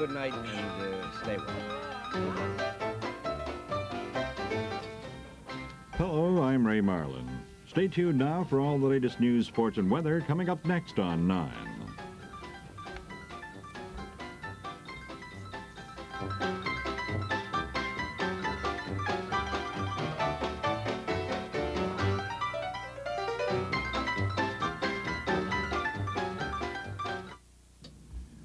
good night and stay well. Hello, I'm Ray Marlin. Stay tuned now for all the latest news, sports, and weather coming up next on 9.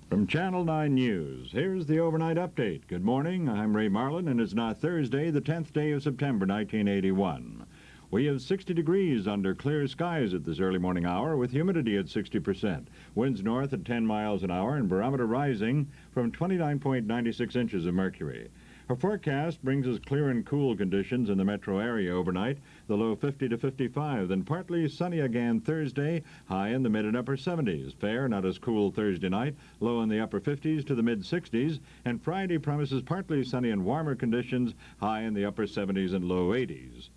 From Channel 9 News, here's the overnight update. Good morning, I'm Ray Marlin, and it's now Thursday, the 10th day of September, 1981. We have 60 degrees under clear skies at this early morning hour with humidity at 60%. Winds north at 10 miles an hour and barometer rising from 29.96 inches of mercury. Our forecast brings us clear and cool conditions in the metro area overnight, the low 50 to 55, then partly sunny again Thursday, high in the mid and upper 70s. Fair, not as cool Thursday night, low in the upper 50s to the mid 60s, and Friday promises partly sunny and warmer conditions, high in the upper 70s and low 80s.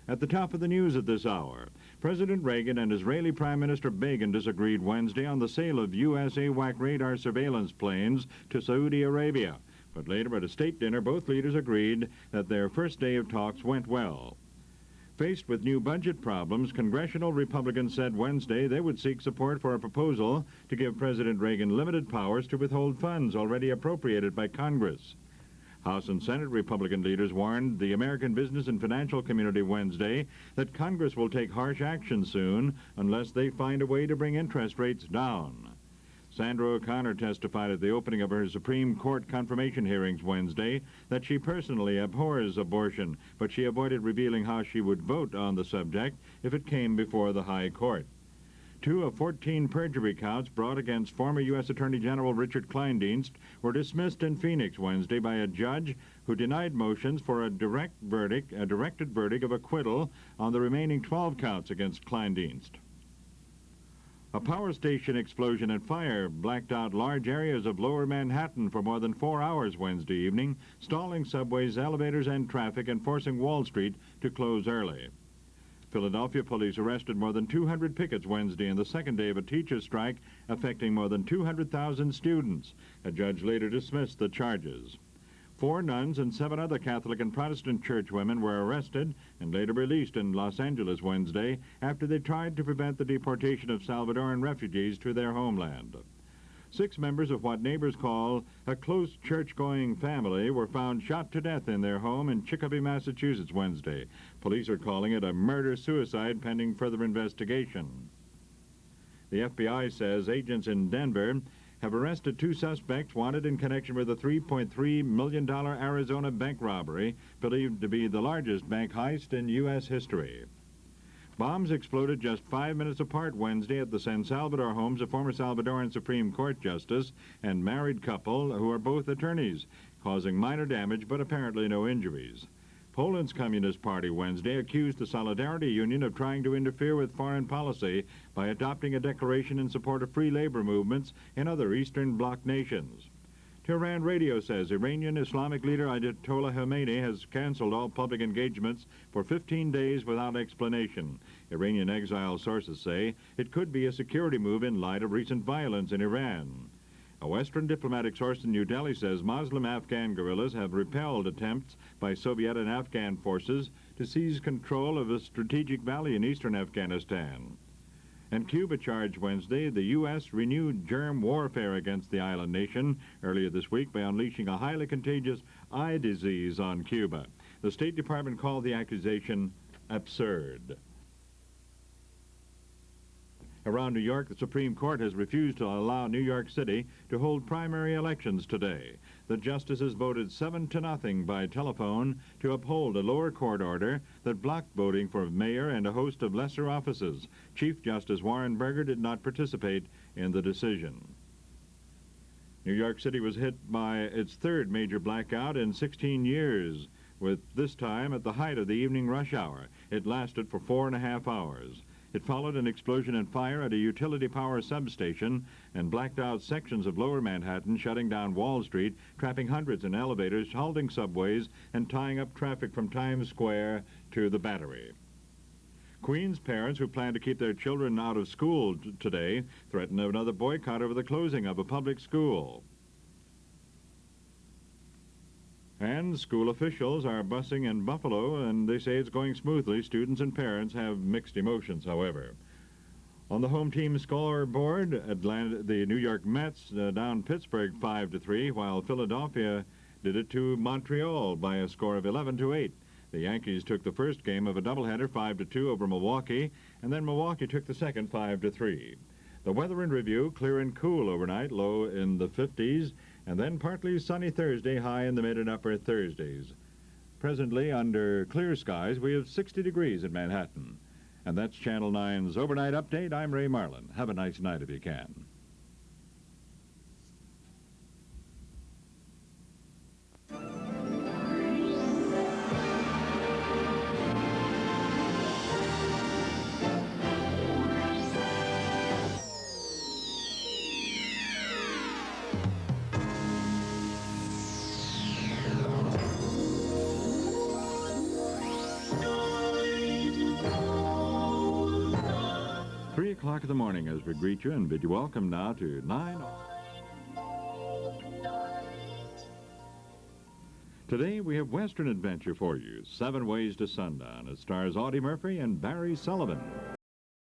At the top of the news at this hour, President Reagan and Israeli Prime Minister Begin disagreed Wednesday on the sale of U.S. AWAC radar surveillance planes to Saudi Arabia. But later at a state dinner, both leaders agreed that their first day of talks went well. Faced with new budget problems, congressional Republicans said Wednesday they would seek support for a proposal to give President Reagan limited powers to withhold funds already appropriated by Congress. House and Senate Republican leaders warned the American business and financial community Wednesday that Congress will take harsh action soon unless they find a way to bring interest rates down. Sandra O'Connor testified at the opening of her Supreme Court confirmation hearings Wednesday that she personally abhors abortion, but she avoided revealing how she would vote on the subject if it came before the High Court. 2 of 14 perjury counts brought against former U.S. Attorney General Richard Kleindienst were dismissed in Phoenix Wednesday by a judge who denied motions for a directed verdict of acquittal on the remaining 12 counts against Kleindienst. A power station explosion and fire blacked out large areas of lower Manhattan for more than 4 hours Wednesday evening, stalling subways, elevators, and traffic and forcing Wall Street to close early. Philadelphia police arrested more than 200 pickets Wednesday in the second day of a teacher's strike affecting more than 200,000 students. A judge later dismissed the charges. 4 nuns and 7 other Catholic and Protestant churchwomen were arrested and later released in Los Angeles Wednesday after they tried to prevent the deportation of Salvadoran refugees to their homeland. 6 members of what neighbors call a close church-going family were found shot to death in their home in Chicopee, Massachusetts Wednesday. Police are calling it a murder-suicide pending further investigation. The FBI says agents in Denver have arrested 2 suspects wanted in connection with a $3.3 million Arizona bank robbery, believed to be the largest bank heist in U.S. history. Bombs exploded just 5 minutes apart Wednesday at the San Salvador homes of former Salvadoran Supreme Court Justice and married couple who are both attorneys, causing minor damage but apparently no injuries. Poland's Communist Party Wednesday accused the Solidarity Union of trying to interfere with foreign policy by adopting a declaration in support of free labor movements in other Eastern Bloc nations. Tehran radio says Iranian Islamic leader Ayatollah Khomeini has canceled all public engagements for 15 days without explanation. Iranian exile sources say it could be a security move in light of recent violence in Iran. A Western diplomatic source in New Delhi says Muslim Afghan guerrillas have repelled attempts by Soviet and Afghan forces to seize control of a strategic valley in eastern Afghanistan. And Cuba charged Wednesday the U.S. renewed germ warfare against the island nation earlier this week by unleashing a highly contagious eye disease on Cuba. The State Department called the accusation absurd. Around New York, the Supreme Court has refused to allow New York City to hold primary elections today. The justices voted 7-0 by telephone to uphold a lower court order that blocked voting for mayor and a host of lesser offices. Chief Justice Warren Burger did not participate in the decision. New York City was hit by its 3rd major blackout in 16 years, with this time at the height of the evening rush hour. It lasted for 4.5 hours. It followed an explosion and fire at a utility power substation and blacked out sections of lower Manhattan, shutting down Wall Street, trapping hundreds in elevators, halting subways, and tying up traffic from Times Square to the Battery. Queens parents who plan to keep their children out of school today threaten another boycott over the closing of a public school. And school officials are busing in Buffalo, and they say it's going smoothly. Students and parents have mixed emotions, however. On the home team scoreboard, the New York Mets down Pittsburgh 5-3, while Philadelphia did it to Montreal by a score of 11-8. The Yankees took the first game of a doubleheader 5-2 over Milwaukee, and then Milwaukee took the second 5-3. The weather in review: clear and cool overnight, low in the 50s, and then partly sunny Thursday, high in the mid and upper Thursdays. Presently, under clear skies, we have 60 degrees in Manhattan. And that's Channel 9's Overnight Update. I'm Ray Marlin. Have a nice night if you can. 3 o'clock in the morning as we greet you and bid you welcome now to 9. Today we have Western Adventure for you, 7 Ways to Sundown. It stars Audie Murphy and Barry Sullivan.